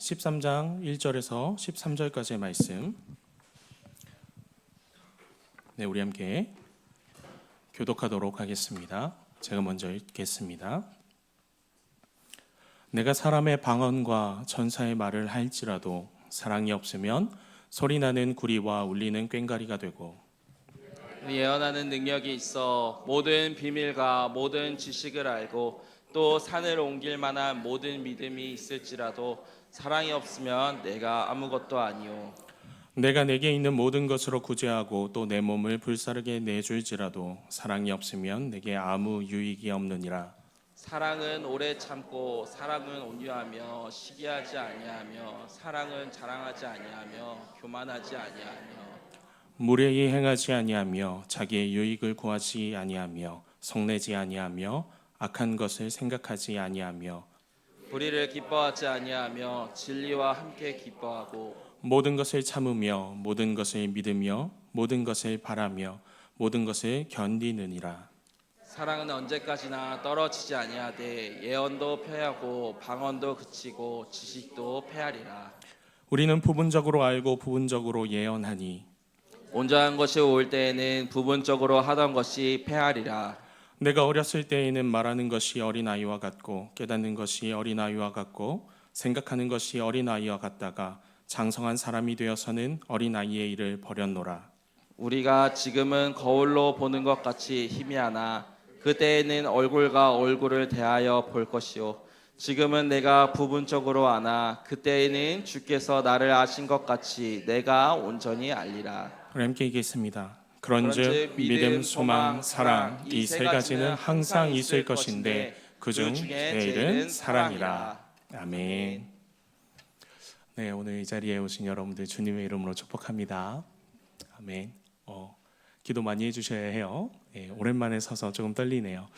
13장 1절에서 13절까지의 말씀. 네, 우리 함께 교독하도록 하겠습니다. 제가 먼저 읽겠습니다. 내가 사람의 방언과 전사의 말을 할지라도 사랑이 없으면 소리나는 구리와 울리는 꽹과리가 되고, 예언하는 능력이 있어 모든 비밀과 모든 지식을 알고 또 산을 옮길 만한 모든 믿음이 있을지라도 사랑이 없으면 내가 아무것도 아니오. 내가 내게 있는 모든 것으로 구제하고 또 내 몸을 불사르게 내줄지라도 사랑이 없으면 내게 아무 유익이 없느니라. 사랑은 오래 참고 사랑은 온유하며 시기하지 아니하며 사랑은 자랑하지 아니하며 교만하지 아니하며 무례히 행하지 아니하며 자기의 유익을 구하지 아니하며 성내지 아니하며 악한 것을 생각하지 아니하며 불의를 기뻐하지 아니하며 진리와 함께 기뻐하고 모든 것을 참으며 모든 것을 믿으며 모든 것을 바라며 모든 것을 견디느니라. 사랑은 언제까지나 떨어지지 아니하되 예언도 패하고 방언도 그치고 지식도 패하리라. 우리는 부분적으로 알고 부분적으로 예언하니 온전한 것이 올 때에는 부분적으로 하던 것이 패하리라. 내가 어렸을 때에는 말하는 것이 어린아이와 같고 깨닫는 것이 어린아이와 같고 생각하는 것이 어린아이와 같다가 장성한 사람이 되어서는 어린아이의 일을 버렸노라. 우리가 지금은 거울로 보는 것 같이 희미하나 그때에는 얼굴과 얼굴을 대하여 볼 것이요 지금은 내가 부분적으로 아나 그때에는 주께서 나를 아신 것 같이 내가 온전히 알리라. 우리 함께 읽겠습니다. 그런즉 믿음, 소망, 사랑 이 세 가지는 항상 있을 것인데 그중 제일은 사랑이라. 아멘. 네, 오늘 이 자리에 오신 여러분들 주님의 이름으로 축복합니다. 아멘. 기도 많이 해주셔야 해요. 네, 오랜만에 서서 조금 떨리네요.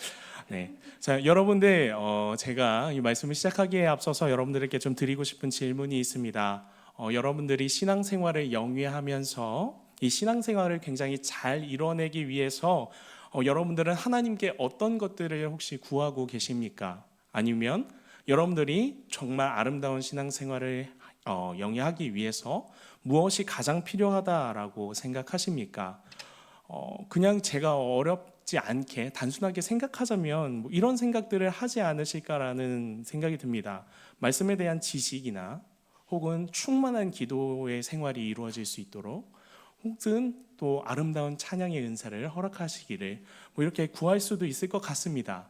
네, 자 여러분들 제가 이 말씀을 시작하기에 앞서서 여러분들에게 좀 드리고 싶은 질문이 있습니다. 여러분들이 신앙생활을 영위하면서 이 신앙생활을 굉장히 잘 이뤄내기 위해서 여러분들은 하나님께 어떤 것들을 혹시 구하고 계십니까? 아니면 여러분들이 정말 아름다운 신앙생활을 영위하기 위해서 무엇이 가장 필요하다라고 생각하십니까? 그냥 제가 어렵지 않게 단순하게 생각하자면 뭐 이런 생각들을 하지 않으실까라는 생각이 듭니다. 말씀에 대한 지식이나 혹은 충만한 기도의 생활이 이루어질 수 있도록 혹은 또 아름다운 찬양의 은사를 허락하시기를 뭐 이렇게 구할 수도 있을 것 같습니다.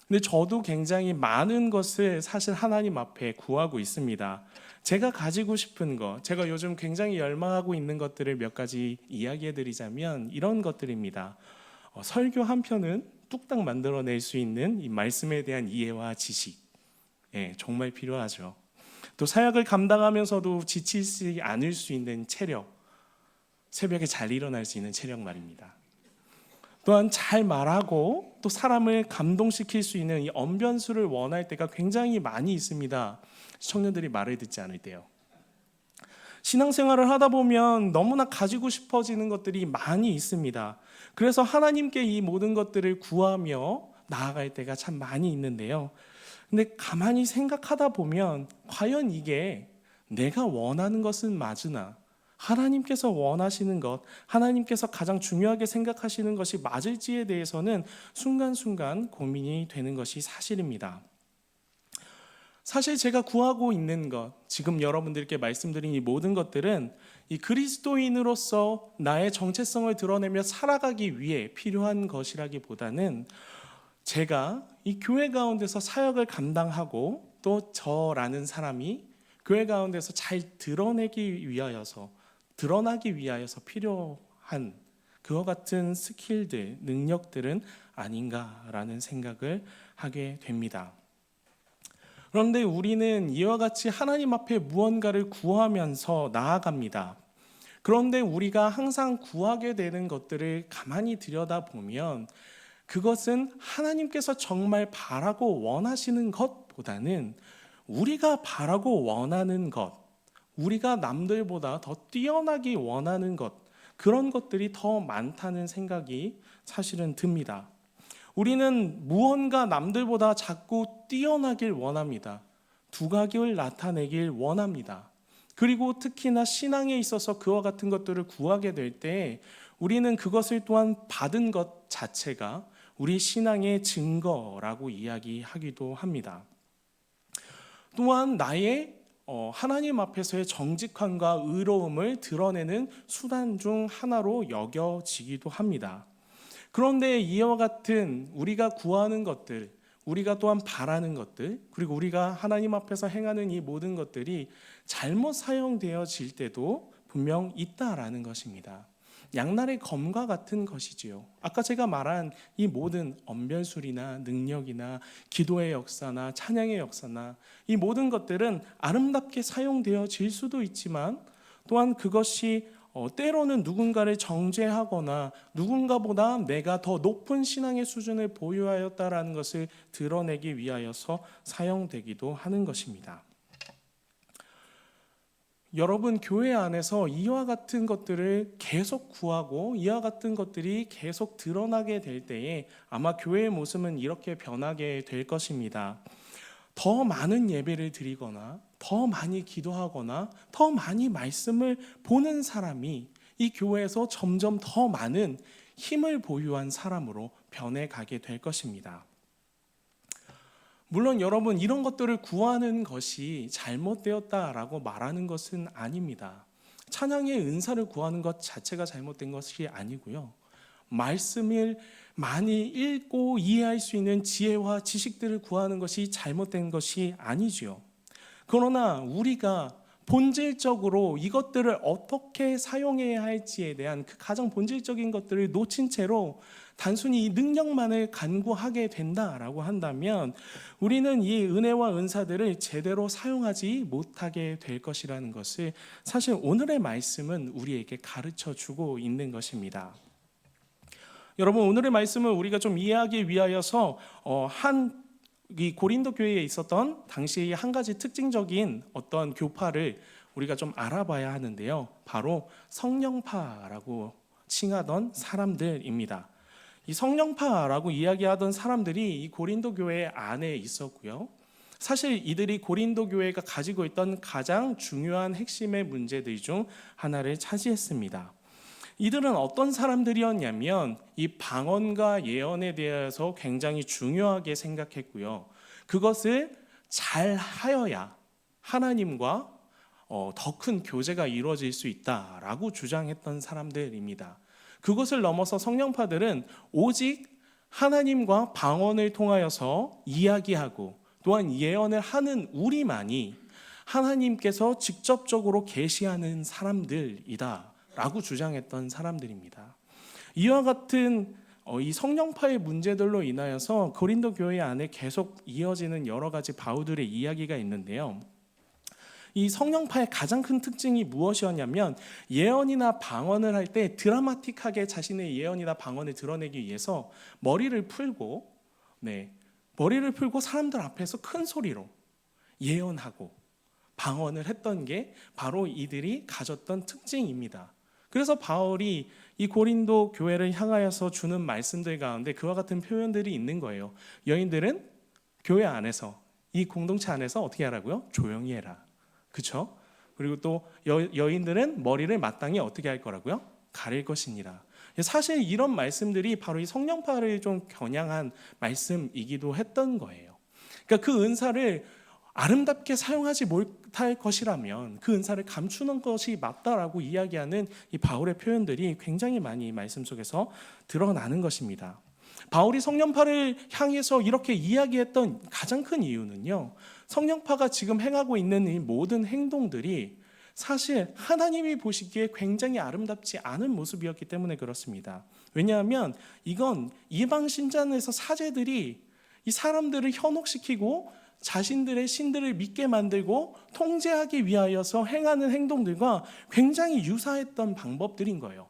근데 저도 굉장히 많은 것을 사실 하나님 앞에 구하고 있습니다. 제가 가지고 싶은 것, 제가 요즘 굉장히 열망하고 있는 것들을 몇 가지 이야기해 드리자면 이런 것들입니다. 설교 한 편은 뚝딱 만들어낼 수 있는 이 말씀에 대한 이해와 지식, 정말 필요하죠. 또 사역을 감당하면서도 지치지 않을 수 있는 체력, 새벽에 잘 일어날 수 있는 체력 말입니다. 또한 잘 말하고 또 사람을 감동시킬 수 있는 이 언변수를 원할 때가 굉장히 많이 있습니다. 청년들이 말을 듣지 않을 때요. 신앙생활을 하다 보면 너무나 가지고 싶어지는 것들이 많이 있습니다. 그래서 하나님께 이 모든 것들을 구하며 나아갈 때가 참 많이 있는데요. 근데 가만히 생각하다 보면 과연 이게 내가 원하는 것은 맞으나 하나님께서 원하시는 것, 하나님께서 가장 중요하게 생각하시는 것이 맞을지에 대해서는 순간순간 고민이 되는 것이 사실입니다. 사실 제가 구하고 있는 것, 지금 여러분들께 말씀드린 이 모든 것들은 이 그리스도인으로서 나의 정체성을 드러내며 살아가기 위해 필요한 것이라기보다는 제가 이 교회 가운데서 사역을 감당하고 또 저라는 사람이 교회 가운데서 잘 드러나기 위하여서 필요한 그와 같은 스킬들, 능력들은 아닌가라는 생각을 하게 됩니다. 그런데 우리는 이와 같이 하나님 앞에 무언가를 구하면서 나아갑니다. 그런데 우리가 항상 구하게 되는 것들을 가만히 들여다보면 그것은 하나님께서 정말 바라고 원하시는 것보다는 우리가 바라고 원하는 것, 우리가 남들보다 더 뛰어나기 원하는 것, 그런 것들이 더 많다는 생각이 사실은 듭니다. 우리는 무언가 남들보다 자꾸 뛰어나길 원합니다. 두각을 나타내길 원합니다. 그리고 특히나 신앙에 있어서 그와 같은 것들을 구하게 될 때 우리는 그것을 또한 받은 것 자체가 우리 신앙의 증거라고 이야기하기도 합니다. 또한 나의 하나님 앞에서의 정직함과 의로움을 드러내는 수단 중 하나로 여겨지기도 합니다. 그런데 이와 같은 우리가 구하는 것들, 우리가 또한 바라는 것들, 그리고 우리가 하나님 앞에서 행하는 이 모든 것들이 잘못 사용되어질 때도 분명 있다라는 것입니다. 양날의 검과 같은 것이지요. 아까 제가 말한 이 모든 언변술이나 능력이나 기도의 역사나 찬양의 역사나 이 모든 것들은 아름답게 사용되어질 수도 있지만 또한 그것이 때로는 누군가를 정죄하거나 누군가보다 내가 더 높은 신앙의 수준을 보유하였다라는 것을 드러내기 위하여서 사용되기도 하는 것입니다. 여러분, 교회 안에서 이와 같은 것들을 계속 구하고 이와 같은 것들이 계속 드러나게 될 때에 아마 교회의 모습은 이렇게 변하게 될 것입니다. 더 많은 예배를 드리거나 더 많이 기도하거나 더 많이 말씀을 보는 사람이 이 교회에서 점점 더 많은 힘을 보유한 사람으로 변해가게 될 것입니다. 물론 여러분, 이런 것들을 구하는 것이 잘못되었다라고 말하는 것은 아닙니다. 찬양의 은사를 구하는 것 자체가 잘못된 것이 아니고요. 말씀을 많이 읽고 이해할 수 있는 지혜와 지식들을 구하는 것이 잘못된 것이 아니지요. 그러나 우리가 본질적으로 이것들을 어떻게 사용해야 할지에 대한 그 가장 본질적인 것들을 놓친 채로 단순히 이 능력만을 간구하게 된다라고 한다면 우리는 이 은혜와 은사들을 제대로 사용하지 못하게 될 것이라는 것을 사실 오늘의 말씀은 우리에게 가르쳐 주고 있는 것입니다. 여러분, 오늘의 말씀을 우리가 좀 이해하기 위하여서 이 고린도 교회에 있었던 당시 한 가지 특징적인 어떤 교파를 우리가 좀 알아봐야 하는데요. 바로 성령파라고 칭하던 사람들입니다. 이 성령파라고 이야기하던 사람들이 이 고린도 교회 안에 있었고요. 사실 이들이 고린도 교회가 가지고 있던 가장 중요한 핵심의 문제들 중 하나를 차지했습니다. 이들은 어떤 사람들이었냐면 이 방언과 예언에 대해서 굉장히 중요하게 생각했고요. 그것을 잘 하여야 하나님과 더 큰 교제가 이루어질 수 있다라고 주장했던 사람들입니다. 그것을 넘어서 성령파들은 오직 하나님과 방언을 통하여서 이야기하고 또한 예언을 하는 우리만이 하나님께서 직접적으로 계시하는 사람들이다 라고 주장했던 사람들입니다. 이와 같은 이 성령파의 문제들로 인하여서 고린도 교회 안에 계속 이어지는 여러 가지 바울들의 이야기가 있는데요. 이 성령파의 가장 큰 특징이 무엇이었냐면 예언이나 방언을 할 때 드라마틱하게 자신의 예언이나 방언을 드러내기 위해서 머리를 풀고 사람들 앞에서 큰 소리로 예언하고 방언을 했던 게 바로 이들이 가졌던 특징입니다. 그래서 바울이 이 고린도 교회를 향하여서 주는 말씀들 가운데 그와 같은 표현들이 있는 거예요. 여인들은 교회 안에서 이 공동체 안에서 어떻게 하라고요? 조용히 해라. 그렇죠? 그리고 또 여인들은 머리를 마땅히 어떻게 할 거라고요? 가릴 것이니라. 사실 이런 말씀들이 바로 이 성령파를 좀 겨냥한 말씀이기도 했던 거예요. 그러니까 그 은사를 아름답게 사용하지 못할 것이라면 그 은사를 감추는 것이 맞다라고 이야기하는 이 바울의 표현들이 굉장히 많이 말씀 속에서 드러나는 것입니다. 바울이 성령파를 향해서 이렇게 이야기했던 가장 큰 이유는요, 성령파가 지금 행하고 있는 이 모든 행동들이 사실 하나님이 보시기에 굉장히 아름답지 않은 모습이었기 때문에 그렇습니다. 왜냐하면 이건 이방 신전에서 사제들이 이 사람들을 현혹시키고 자신들의 신들을 믿게 만들고 통제하기 위하여서 행하는 행동들과 굉장히 유사했던 방법들인 거예요.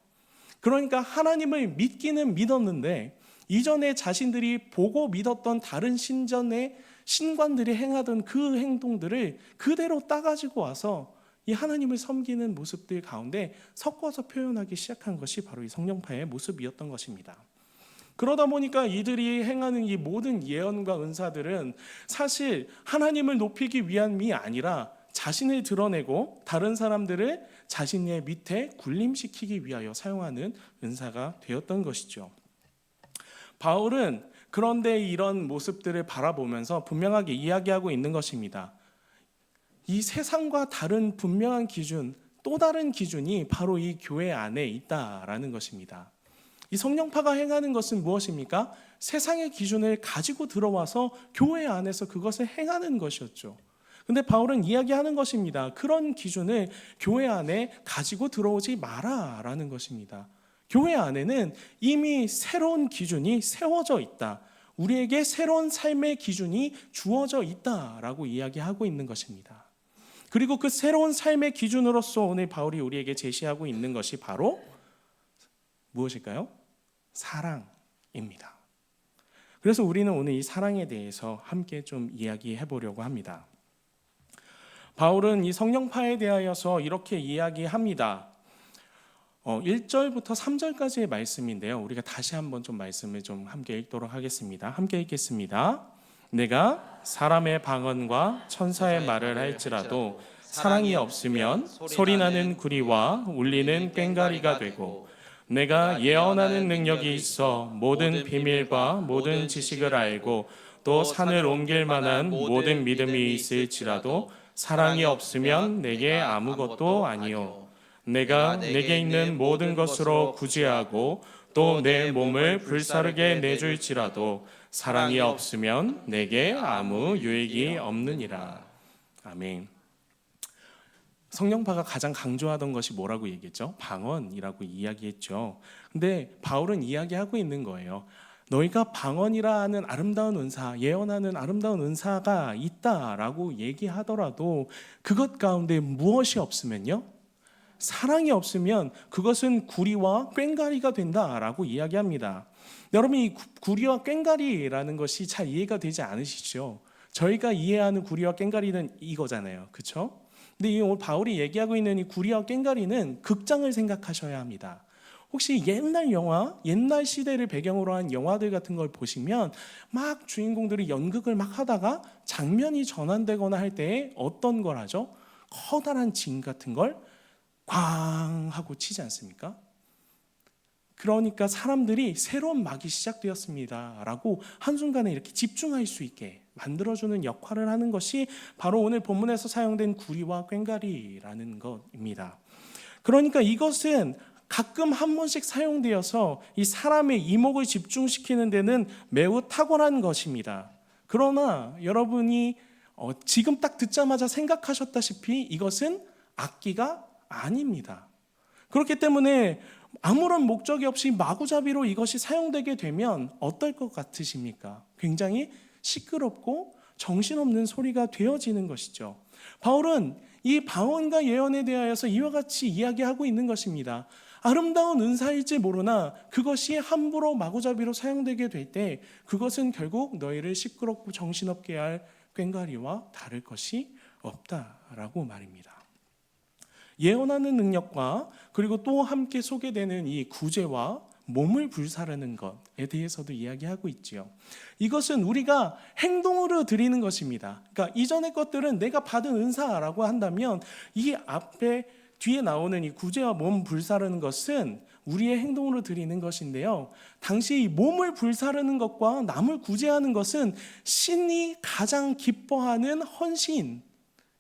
그러니까 하나님을 믿기는 믿었는데 이전에 자신들이 보고 믿었던 다른 신전의 신관들이 행하던 그 행동들을 그대로 따가지고 와서 이 하나님을 섬기는 모습들 가운데 섞어서 표현하기 시작한 것이 바로 이 성령파의 모습이었던 것입니다. 그러다 보니까 이들이 행하는 이 모든 예언과 은사들은 사실 하나님을 높이기 위함이 아니라 자신을 드러내고 다른 사람들을 자신의 밑에 군림시키기 위하여 사용하는 은사가 되었던 것이죠. 바울은 그런데 이런 모습들을 바라보면서 분명하게 이야기하고 있는 것입니다. 이 세상과 다른 분명한 기준, 또 다른 기준이 바로 이 교회 안에 있다라는 것입니다. 이 성령파가 행하는 것은 무엇입니까? 세상의 기준을 가지고 들어와서 교회 안에서 그것을 행하는 것이었죠. 근데 바울은 이야기하는 것입니다. 그런 기준을 교회 안에 가지고 들어오지 마라라는 것입니다. 교회 안에는 이미 새로운 기준이 세워져 있다. 우리에게 새로운 삶의 기준이 주어져 있다라고 이야기하고 있는 것입니다. 그리고 그 새로운 삶의 기준으로서 오늘 바울이 우리에게 제시하고 있는 것이 바로 무엇일까요? 사랑입니다. 그래서 우리는 오늘 이 사랑에 대해서 함께 좀 이야기해 보려고 합니다. 바울은 이 성령파에 대하여서 이렇게 이야기합니다. 1절부터 3절까지의 말씀인데요. 우리가 다시 한번 좀 말씀을 좀 함께 읽도록 하겠습니다. 함께 읽겠습니다. 내가 사람의 방언과 천사의 말을 할지라도 사랑이 없으면 소리나는 구리와 울리는 꽹과리가 되고, 내가 예언하는 능력이 있어 모든 비밀과 모든 지식을 알고 또 산을 옮길 만한 모든 믿음이 있을지라도 사랑이 없으면 내게 아무것도 아니요. 내가 내게 있는 모든 것으로 구제하고 또 내 몸을 불사르게 내줄지라도 사랑이 없으면 내게 아무 유익이 없느니라. 아멘. 성령파가 가장 강조하던 것이 뭐라고 얘기했죠? 방언이라고 이야기했죠. 근데 바울은 이야기하고 있는 거예요. 너희가 방언이라 하는 아름다운 은사, 예언하는 아름다운 은사가 있다라고 얘기하더라도 그것 가운데 무엇이 없으면요? 사랑이 없으면 그것은 구리와 꽹과리가 된다라고 이야기합니다. 여러분, 이 구리와 꽹과리라는 것이 잘 이해가 되지 않으시죠? 저희가 이해하는 구리와 꽹과리는 이거잖아요. 그렇죠? 근데 오늘 바울이 얘기하고 있는 이 구리와 꽹과리는 극장을 생각하셔야 합니다. 혹시 옛날 영화, 옛날 시대를 배경으로 한 영화들 같은 걸 보시면 막 주인공들이 연극을 막 하다가 장면이 전환되거나 할 때 어떤 걸 하죠? 커다란 징 같은 걸 꽝 하고 치지 않습니까? 그러니까 사람들이 새로운 막이 시작되었습니다 라고 한순간에 이렇게 집중할 수 있게 만들어주는 역할을 하는 것이 바로 오늘 본문에서 사용된 구리와 꽹과리라는 것입니다. 그러니까 이것은 가끔 한 번씩 사용되어서 이 사람의 이목을 집중시키는 데는 매우 탁월한 것입니다. 그러나 여러분이 지금 딱 듣자마자 생각하셨다시피 이것은 악기가 아닙니다. 그렇기 때문에 아무런 목적이 없이 마구잡이로 이것이 사용되게 되면 어떨 것 같으십니까? 굉장히 시끄럽고 정신없는 소리가 되어지는 것이죠. 바울은 이 방언과 예언에 대하여서 이와 같이 이야기하고 있는 것입니다. 아름다운 은사일지 모르나 그것이 함부로 마구잡이로 사용되게 될 때 그것은 결국 너희를 시끄럽고 정신없게 할 꽹과리와 다를 것이 없다라고 말입니다. 예언하는 능력과 그리고 또 함께 소개되는 이 구제와 몸을 불사르는 것에 대해서도 이야기하고 있지요. 이것은 우리가 행동으로 드리는 것입니다. 그러니까 이전의 것들은 내가 받은 은사라고 한다면 이 앞에 뒤에 나오는 이 구제와 몸 불사르는 것은 우리의 행동으로 드리는 것인데요. 당시 이 몸을 불사르는 것과 남을 구제하는 것은 신이 가장 기뻐하는 헌신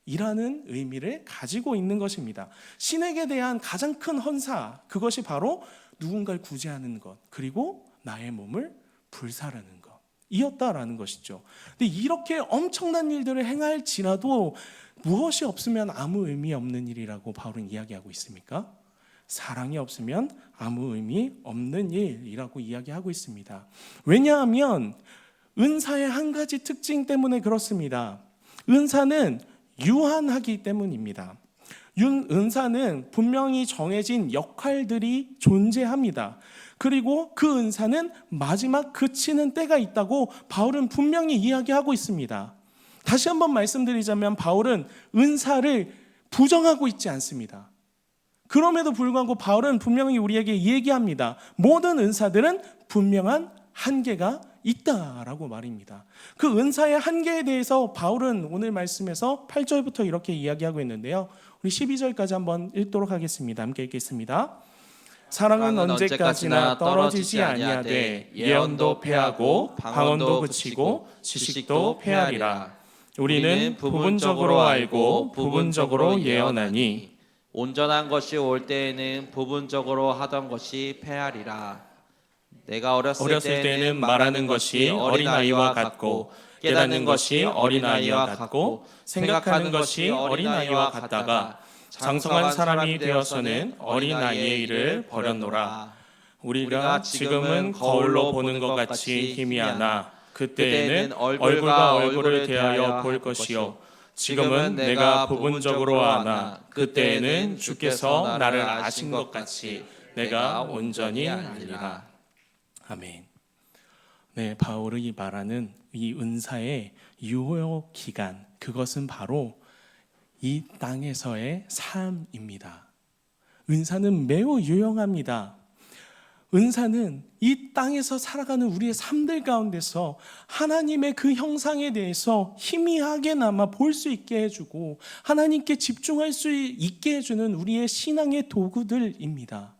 이라는 의미를 가지고 있는 것입니다. 신에게 대한 가장 큰 헌사, 그것이 바로 누군가를 구제하는 것, 그리고 나의 몸을 불사르는 것 이었다라는 것이죠. 근데 이렇게 엄청난 일들을 행할지라도 무엇이 없으면 아무 의미 없는 일이라고 바울은 이야기하고 있습니까? 사랑이 없으면 아무 의미 없는 일이라고 이야기하고 있습니다. 왜냐하면 은사의 한 가지 특징 때문에 그렇습니다. 은사는 유한하기 때문입니다. 은사는 분명히 정해진 역할들이 존재합니다. 그리고 그 은사는 마지막 그치는 때가 있다고 바울은 분명히 이야기하고 있습니다. 다시 한번 말씀드리자면 바울은 은사를 부정하고 있지 않습니다. 그럼에도 불구하고 바울은 분명히 우리에게 얘기합니다. 모든 은사들은 분명한 한계가 있다라고 말입니다. 그 은사의 한계에 대해서 바울은 오늘 말씀에서 8절부터 이렇게 이야기하고 있는데요. 우리 12절까지 한번 읽도록 하겠습니다. 함께 읽겠습니다. 사랑은 언제까지나 떨어지지 아니하되 예언도 패하고 방언도 그치고 지식도 패하리라. 우리는 부분적으로 알고 부분적으로 예언하니 온전한 것이 올 때에는 부분적으로 하던 것이 패하리라. 내가 어렸을 때에는 말하는 것이 어린아이와 같고 깨닫는 것이 어린아이와 같고 생각하는 것이 어린아이와 같다가 장성한 사람이 되어서는 어린아이의 일을 버렸노라. 우리가 지금은 거울로 보는 것 같이 희미하나 그때에는 얼굴과 얼굴을 대하여 볼 것이요 지금은 내가 부분적으로 아나 그때에는 주께서 나를 아신 것 같이 내가 온전히 알리라. 아멘. 네, 바울이 말하는 이 은사의 유효 기간, 그것은 바로 이 땅에서의 삶입니다. 은사는 매우 유용합니다. 은사는 이 땅에서 살아가는 우리의 삶들 가운데서 하나님의 그 형상에 대해서 희미하게나마 볼 수 있게 해주고 하나님께 집중할 수 있게 해주는 우리의 신앙의 도구들입니다.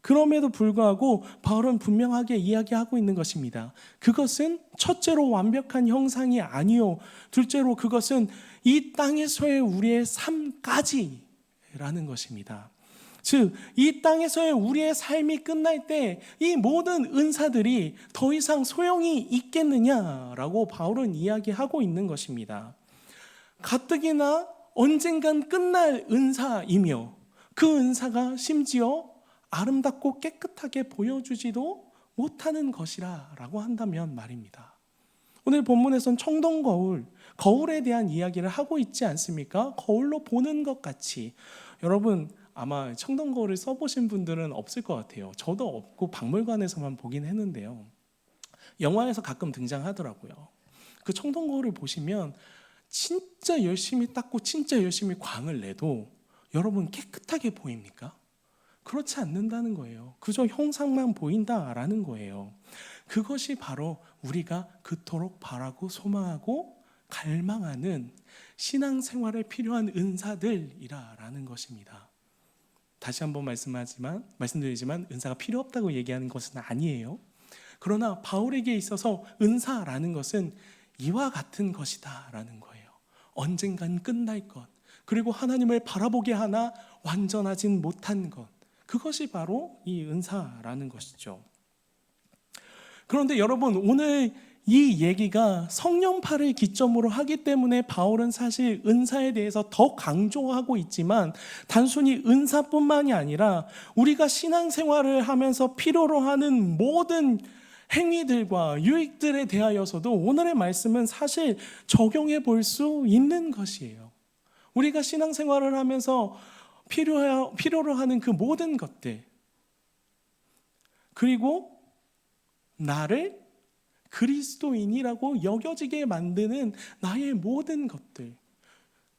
그럼에도 불구하고 바울은 분명하게 이야기하고 있는 것입니다. 그것은 첫째로 완벽한 형상이 아니요, 둘째로 그것은 이 땅에서의 우리의 삶까지라는 것입니다. 즉, 이 땅에서의 우리의 삶이 끝날 때 이 모든 은사들이 더 이상 소용이 있겠느냐라고 바울은 이야기하고 있는 것입니다. 가뜩이나 언젠간 끝날 은사이며 그 은사가 심지어 아름답고 깨끗하게 보여주지도 못하는 것이라고 한다면 말입니다. 오늘 본문에선 청동거울, 거울에 대한 이야기를 하고 있지 않습니까? 거울로 보는 것 같이. 여러분 아마 청동거울을 써보신 분들은 없을 것 같아요. 저도 없고 박물관에서만 보긴 했는데요. 영화에서 가끔 등장하더라고요. 그 청동거울을 보시면 진짜 열심히 닦고 진짜 열심히 광을 내도 여러분 깨끗하게 보입니까? 그렇지 않는다는 거예요. 그저 형상만 보인다라는 거예요. 그것이 바로 우리가 그토록 바라고 소망하고 갈망하는 신앙생활에 필요한 은사들이라는 것입니다. 다시 한번 말씀드리지만 은사가 필요 없다고 얘기하는 것은 아니에요. 그러나 바울에게 있어서 은사라는 것은 이와 같은 것이다라는 거예요. 언젠간 끝날 것, 그리고 하나님을 바라보게 하나 완전하진 못한 것, 그것이 바로 이 은사라는 것이죠. 그런데 여러분, 오늘 이 얘기가 성령파를 기점으로 하기 때문에 바울은 사실 은사에 대해서 더 강조하고 있지만 단순히 은사뿐만이 아니라 우리가 신앙생활을 하면서 필요로 하는 모든 행위들과 유익들에 대하여서도 오늘의 말씀은 사실 적용해 볼 수 있는 것이에요. 우리가 신앙생활을 하면서 필요로 하는 그 모든 것들, 그리고 나를 그리스도인이라고 여겨지게 만드는 나의 모든 것들,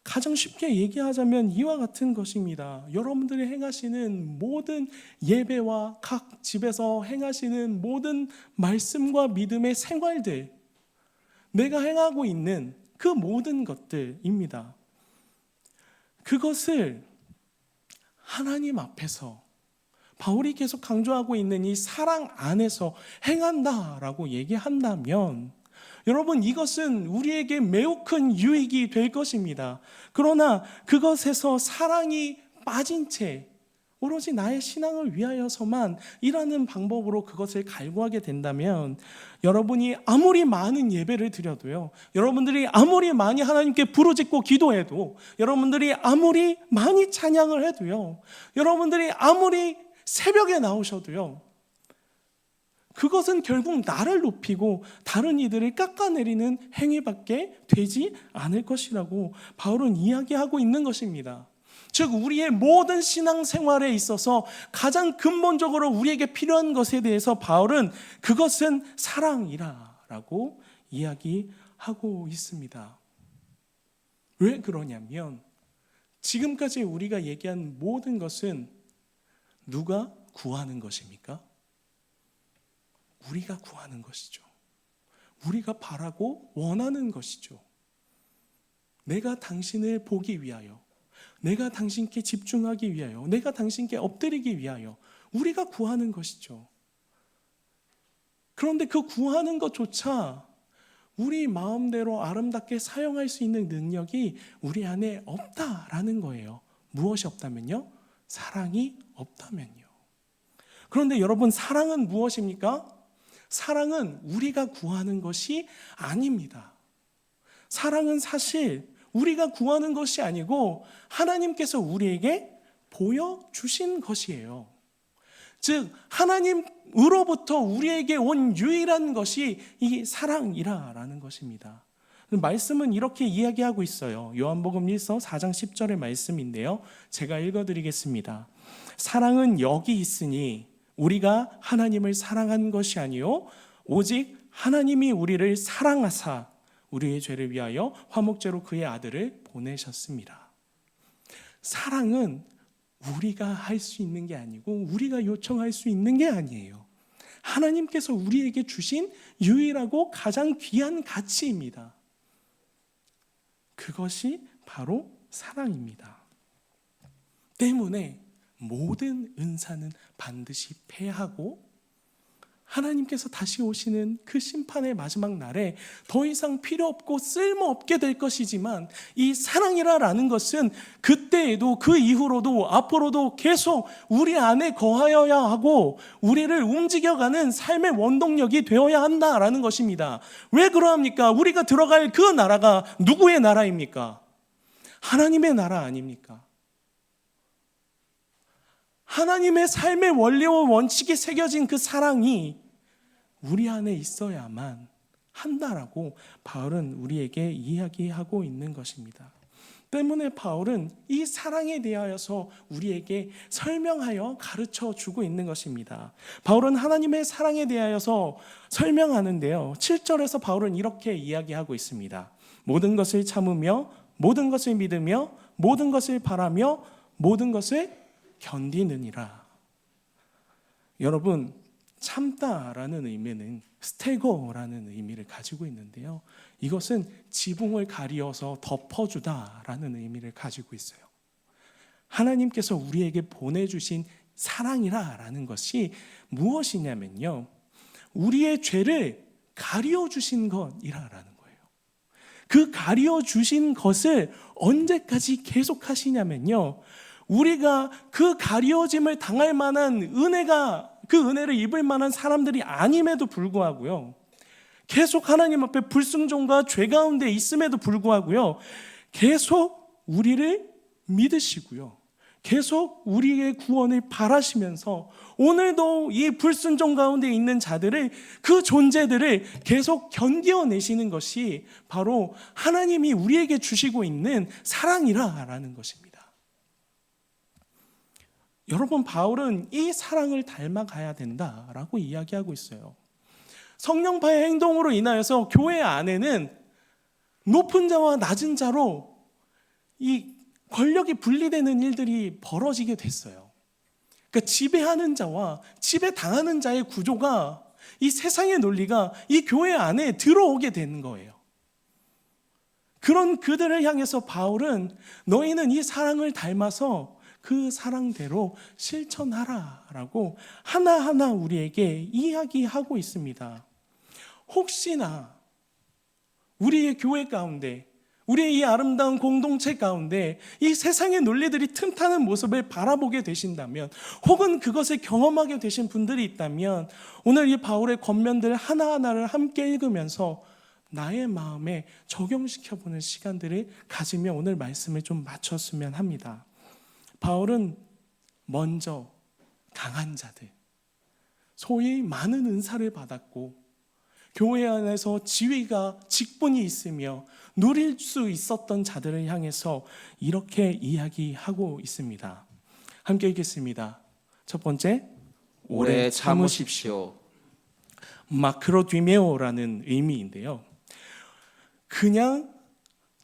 가장 쉽게 얘기하자면 이와 같은 것입니다. 여러분들이 행하시는 모든 예배와 각 집에서 행하시는 모든 말씀과 믿음의 생활들, 내가 행하고 있는 그 모든 것들입니다. 그것을 하나님 앞에서 바울이 계속 강조하고 있는 이 사랑 안에서 행한다라고 얘기한다면 여러분, 이것은 우리에게 매우 큰 유익이 될 것입니다. 그러나 그것에서 사랑이 빠진 채 오로지 나의 신앙을 위하여서만 일하는 방법으로 그것을 갈구하게 된다면 여러분이 아무리 많은 예배를 드려도요, 여러분들이 아무리 많이 하나님께 부르짖고 기도해도, 여러분들이 아무리 많이 찬양을 해도요, 여러분들이 아무리 새벽에 나오셔도요, 그것은 결국 나를 높이고 다른 이들을 깎아내리는 행위밖에 되지 않을 것이라고 바울은 이야기하고 있는 것입니다. 즉, 우리의 모든 신앙생활에 있어서 가장 근본적으로 우리에게 필요한 것에 대해서 바울은 그것은 사랑이라고 이야기하고 있습니다. 왜 그러냐면 지금까지 우리가 얘기한 모든 것은 누가 구하는 것입니까? 우리가 구하는 것이죠. 우리가 바라고 원하는 것이죠. 내가 당신을 보기 위하여, 내가 당신께 집중하기 위하여, 내가 당신께 엎드리기 위하여 우리가 구하는 것이죠. 그런데 그 구하는 것조차 우리 마음대로 아름답게 사용할 수 있는 능력이 우리 안에 없다라는 거예요. 무엇이 없다면요? 사랑이 없다면요. 그런데 여러분, 사랑은 무엇입니까? 사랑은 우리가 구하는 것이 아닙니다. 사랑은 사실 우리가 구하는 것이 아니고 하나님께서 우리에게 보여주신 것이에요. 즉 하나님으로부터 우리에게 온 유일한 것이 이 사랑이라는 것입니다. 말씀은 이렇게 이야기하고 있어요. 요한복음 1서 4장 10절의 말씀인데요, 제가 읽어드리겠습니다. 사랑은 여기 있으니 우리가 하나님을 사랑한 것이 아니요 오직 하나님이 우리를 사랑하사 우리의 죄를 위하여 화목제로 그의 아들을 보내셨습니다. 사랑은 우리가 할 수 있는 게 아니고 우리가 요청할 수 있는 게 아니에요. 하나님께서 우리에게 주신 유일하고 가장 귀한 가치입니다. 그것이 바로 사랑입니다. 때문에 모든 은사는 반드시 패하고 하나님께서 다시 오시는 그 심판의 마지막 날에 더 이상 필요 없고 쓸모없게 될 것이지만, 이 사랑이라는 것은 그때에도 그 이후로도 앞으로도 계속 우리 안에 거하여야 하고 우리를 움직여가는 삶의 원동력이 되어야 한다라는 것입니다. 왜 그러합니까? 우리가 들어갈 그 나라가 누구의 나라입니까? 하나님의 나라 아닙니까? 하나님의 삶의 원리와 원칙이 새겨진 그 사랑이 우리 안에 있어야만 한다라고 바울은 우리에게 이야기하고 있는 것입니다. 때문에 바울은 이 사랑에 대하여서 우리에게 설명하여 가르쳐 주고 있는 것입니다. 바울은 하나님의 사랑에 대하여서 설명하는데요, 7절에서 바울은 이렇게 이야기하고 있습니다. 모든 것을 참으며 모든 것을 믿으며 모든 것을 바라며 모든 것을 견디느니라. 여러분, 참다라는 의미는 스테고라는 의미를 가지고 있는데요, 이것은 지붕을 가리어서 덮어주다라는 의미를 가지고 있어요. 하나님께서 우리에게 보내주신 사랑이라는 것이 무엇이냐면요, 우리의 죄를 가려주신 것이라는 거예요. 그 가려주신 것을 언제까지 계속하시냐면요, 우리가 그 가려짐을 당할 만한 그 은혜를 입을 만한 사람들이 아님에도 불구하고요, 계속 하나님 앞에 불순종과 죄 가운데 있음에도 불구하고요, 계속 우리를 믿으시고요, 계속 우리의 구원을 바라시면서 오늘도 이 불순종 가운데 있는 자들을, 그 존재들을 계속 견뎌내시는 것이 바로 하나님이 우리에게 주시고 있는 사랑이라는 것입니다. 여러분, 바울은 이 사랑을 닮아가야 된다라고 이야기하고 있어요. 성령파의 행동으로 인하여서 교회 안에는 높은 자와 낮은 자로 이 권력이 분리되는 일들이 벌어지게 됐어요. 그러니까 지배하는 자와 지배당하는 자의 구조가, 이 세상의 논리가 이 교회 안에 들어오게 되는 거예요. 그런 그들을 향해서 바울은 너희는 이 사랑을 닮아서 그 사랑대로 실천하라라고 하나하나 우리에게 이야기하고 있습니다. 혹시나 우리의 교회 가운데, 우리의 이 아름다운 공동체 가운데 이 세상의 논리들이 틈타는 모습을 바라보게 되신다면, 혹은 그것을 경험하게 되신 분들이 있다면, 오늘 이 바울의 권면들 하나하나를 함께 읽으면서 나의 마음에 적용시켜보는 시간들을 가지며 오늘 말씀을 좀 마쳤으면 합니다. 바울은 먼저 강한 자들, 소위 많은 은사를 받았고 교회 안에서 지위가, 직분이 있으며 누릴 수 있었던 자들을 향해서 이렇게 이야기하고 있습니다. 함께 읽겠습니다. 첫 번째, 오래 참으십시오. 마크로디메오라는 의미인데요, 그냥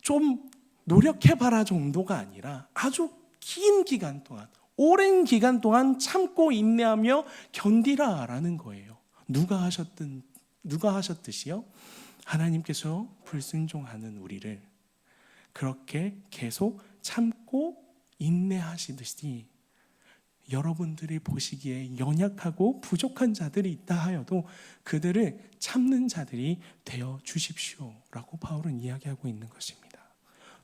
좀 노력해봐라 정도가 아니라 아주 긴 기간 동안, 오랜 기간 동안 참고 인내하며 견디라라는 거예요. 누가 하셨듯이요? 하나님께서 불순종하는 우리를 그렇게 계속 참고 인내하시듯이 여러분들이 보시기에 연약하고 부족한 자들이 있다 하여도 그들을 참는 자들이 되어 주십시오라고 바울은 이야기하고 있는 것입니다.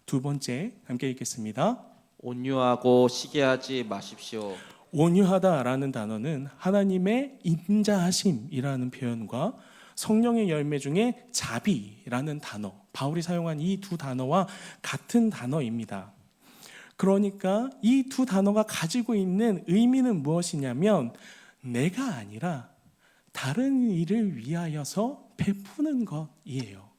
두 번째 함께 읽겠습니다. 온유하고 시기하지 마십시오. 온유하다라는 단어는 하나님의 인자하심이라는 표현과 성령의 열매 중에 자비라는 단어, 바울이 사용한 이 두 단어와 같은 단어입니다. 그러니까 이 두 단어가 가지고 있는 의미는 무엇이냐면 내가 아니라 다른 일을 위하여서 베푸는 것이에요.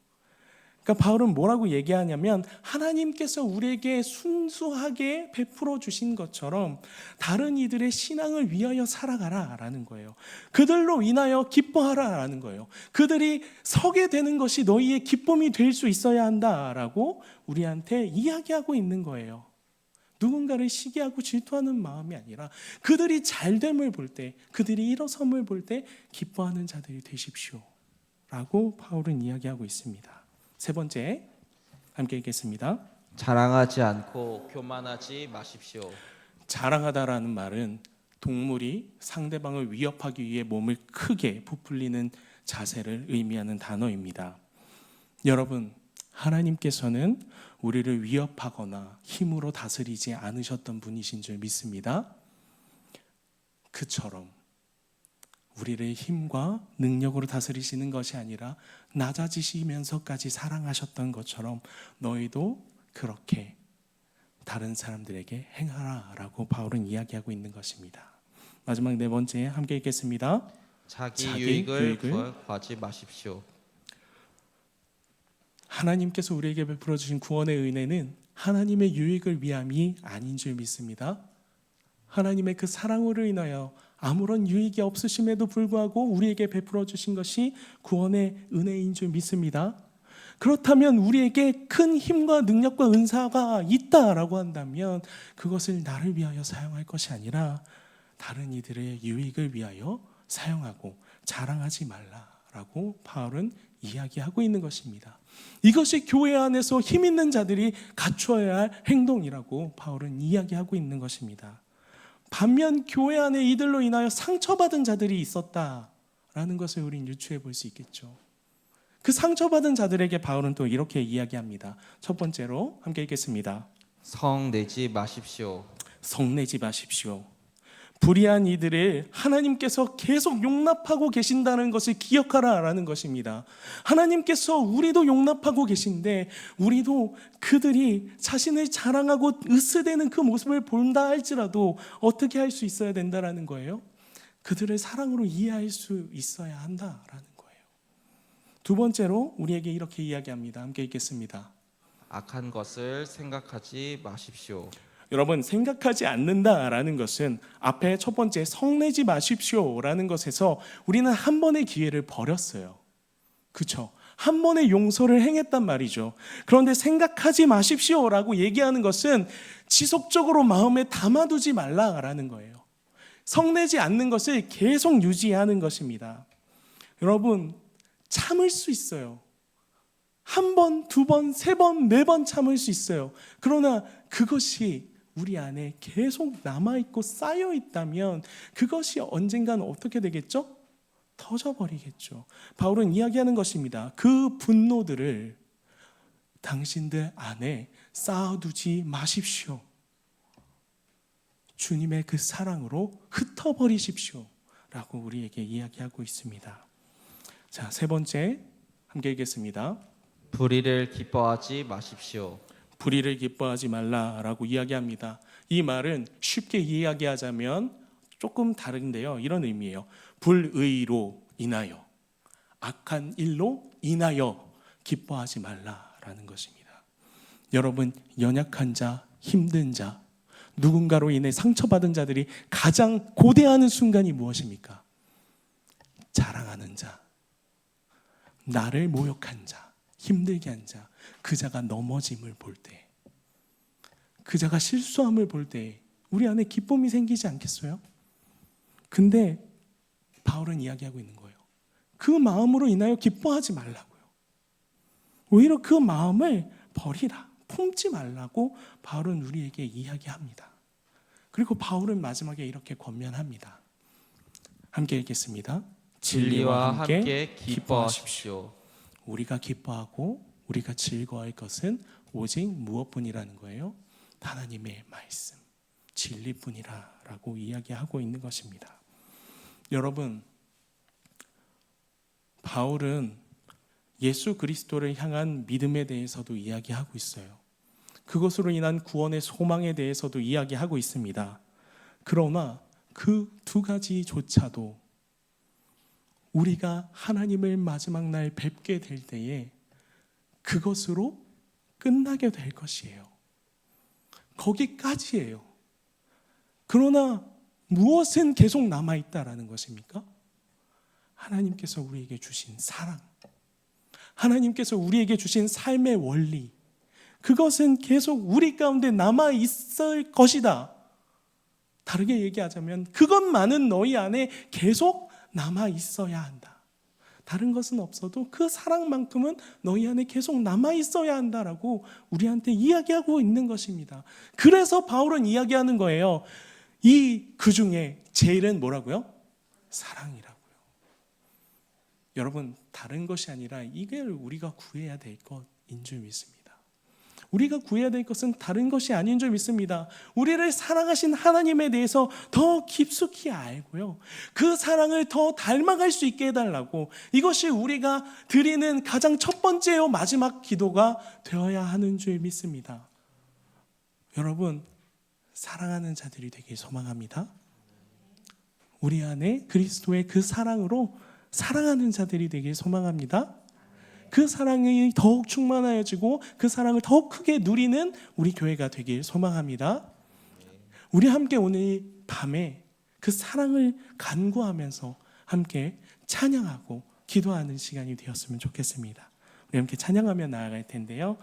그러니까 바울은 뭐라고 얘기하냐면 하나님께서 우리에게 순수하게 베풀어 주신 것처럼 다른 이들의 신앙을 위하여 살아가라라는 거예요. 그들로 인하여 기뻐하라라는 거예요. 그들이 서게 되는 것이 너희의 기쁨이 될 수 있어야 한다라고 우리한테 이야기하고 있는 거예요. 누군가를 시기하고 질투하는 마음이 아니라 그들이 잘됨을 볼 때, 그들이 일어섬을 볼 때 기뻐하는 자들이 되십시오라고 바울은 이야기하고 있습니다. 세 번째 함께 읽겠습니다. 자랑하지 않고 교만하지 마십시오. 자랑하다라는 말은 동물이 상대방을 위협하기 위해 몸을 크게 부풀리는 자세를 의미하는 단어입니다. 여러분, 하나님께서는 우리를 위협하거나 힘으로 다스리지 않으셨던 분이신 줄 믿습니다. 그처럼 우리를 힘과 능력으로 다스리시는 것이 아니라 낮아지시면서까지 사랑하셨던 것처럼 너희도 그렇게 다른 사람들에게 행하라라고 바울은 이야기하고 있는 것입니다. 마지막 네 번째 함께 읽겠습니다. 자기 유익을 구하지 마십시오. 하나님께서 우리에게 베풀어 주신 구원의 은혜는 하나님의 유익을 위함이 아닌 줄 믿습니다. 하나님의 그 사랑으로 인하여 아무런 유익이 없으심에도 불구하고 우리에게 베풀어 주신 것이 구원의 은혜인 줄 믿습니다. 그렇다면 우리에게 큰 힘과 능력과 은사가 있다라고 한다면 그것을 나를 위하여 사용할 것이 아니라 다른 이들의 유익을 위하여 사용하고 자랑하지 말라라고 바울은 이야기하고 있는 것입니다. 이것이 교회 안에서 힘 있는 자들이 갖추어야 할 행동이라고 바울은 이야기하고 있는 것입니다. 반면 교회 안에 이들로 인하여 상처받은 자들이 있었다라는 것을 우리는 유추해 볼 수 있겠죠. 그 상처받은 자들에게 바울은 또 이렇게 이야기합니다. 첫 번째로 함께 읽겠습니다. 성내지 마십시오. 성내지 마십시오. 불의한 이들을 하나님께서 계속 용납하고 계신다는 것을 기억하라라는 것입니다. 하나님께서 우리도 용납하고 계신데 우리도 그들이 자신을 자랑하고 으스대는 그 모습을 본다 할지라도 어떻게 할 수 있어야 된다라는 거예요? 그들을 사랑으로 이해할 수 있어야 한다라는 거예요. 두 번째로 우리에게 이렇게 이야기합니다. 함께 읽겠습니다. 악한 것을 생각하지 마십시오. 여러분, 생각하지 않는다라는 것은 앞에 첫 번째 성내지 마십시오라는 것에서 우리는 한 번의 기회를 버렸어요. 그렇죠? 한 번의 용서를 행했단 말이죠. 그런데 생각하지 마십시오라고 얘기하는 것은 지속적으로 마음에 담아두지 말라라는 거예요. 성내지 않는 것을 계속 유지하는 것입니다. 여러분, 참을 수 있어요. 한 번, 두 번, 세 번, 네 번 참을 수 있어요. 그러나 그것이 우리 안에 계속 남아있고 쌓여있다면 그것이 언젠가는 어떻게 되겠죠? 터져버리겠죠. 바울은 이야기하는 것입니다. 그 분노들을 당신들 안에 쌓아두지 마십시오. 주님의 그 사랑으로 흩어버리십시오 라고 우리에게 이야기하고 있습니다. 자, 세 번째 함께 읽겠습니다. 불의를 기뻐하지 마십시오. 불의를 기뻐하지 말라라고 이야기합니다. 이 말은 쉽게 이야기하자면 조금 다른데요. 이런 의미예요. 불의로 인하여, 악한 일로 인하여 기뻐하지 말라라는 것입니다. 여러분, 연약한 자, 힘든 자, 누군가로 인해 상처받은 자들이 가장 고대하는 순간이 무엇입니까? 자랑하는 자, 나를 모욕한 자, 힘들게 한 자, 그 자가 넘어짐을 볼 때, 그 자가 실수함을 볼 때 우리 안에 기쁨이 생기지 않겠어요? 근데 바울은 이야기하고 있는 거예요. 그 마음으로 인하여 기뻐하지 말라고요. 오히려 그 마음을 버리라, 품지 말라고 바울은 우리에게 이야기합니다. 그리고 바울은 마지막에 이렇게 권면합니다. 함께 읽겠습니다. 진리와 함께 기뻐하십시오. 우리가 기뻐하고 우리가 즐거워할 것은 오직 무엇뿐이라는 거예요? 하나님의 말씀, 진리뿐이라고 이야기하고 있는 것입니다. 여러분, 바울은 예수 그리스도를 향한 믿음에 대해서도 이야기하고 있어요. 그것으로 인한 구원의 소망에 대해서도 이야기하고 있습니다. 그러나 그 두 가지조차도 우리가 하나님을 마지막 날 뵙게 될 때에 그것으로 끝나게 될 것이에요. 거기까지예요. 그러나 무엇은 계속 남아있다라는 것입니까? 하나님께서 우리에게 주신 사랑, 하나님께서 우리에게 주신 삶의 원리, 그것은 계속 우리 가운데 남아있을 것이다. 다르게 얘기하자면 그것만은 너희 안에 계속 남아있어야 한다. 다른 것은 없어도 그 사랑만큼은 너희 안에 계속 남아있어야 한다라고 우리한테 이야기하고 있는 것입니다. 그래서 바울은 이야기하는 거예요. 그 중에 제일은 뭐라고요? 사랑이라고요. 여러분, 다른 것이 아니라 이걸 우리가 구해야 될 것인 줄 믿습니다. 우리가 구해야 될 것은 다른 것이 아닌 줄 믿습니다. 우리를 사랑하신 하나님에 대해서 더 깊숙이 알고요, 그 사랑을 더 닮아갈 수 있게 해달라고, 이것이 우리가 드리는 가장 첫 번째요 마지막 기도가 되어야 하는 줄 믿습니다. 여러분, 사랑하는 자들이 되길 소망합니다. 우리 안에 그리스도의 그 사랑으로 사랑하는 자들이 되길 소망합니다. 그 사랑이 더욱 충만하여지고 그 사랑을 더욱 크게 누리는 우리 교회가 되길 소망합니다. 우리 함께 오늘 밤에 그 사랑을 간구하면서 함께 찬양하고 기도하는 시간이 되었으면 좋겠습니다. 우리 함께 찬양하며 나아갈 텐데요.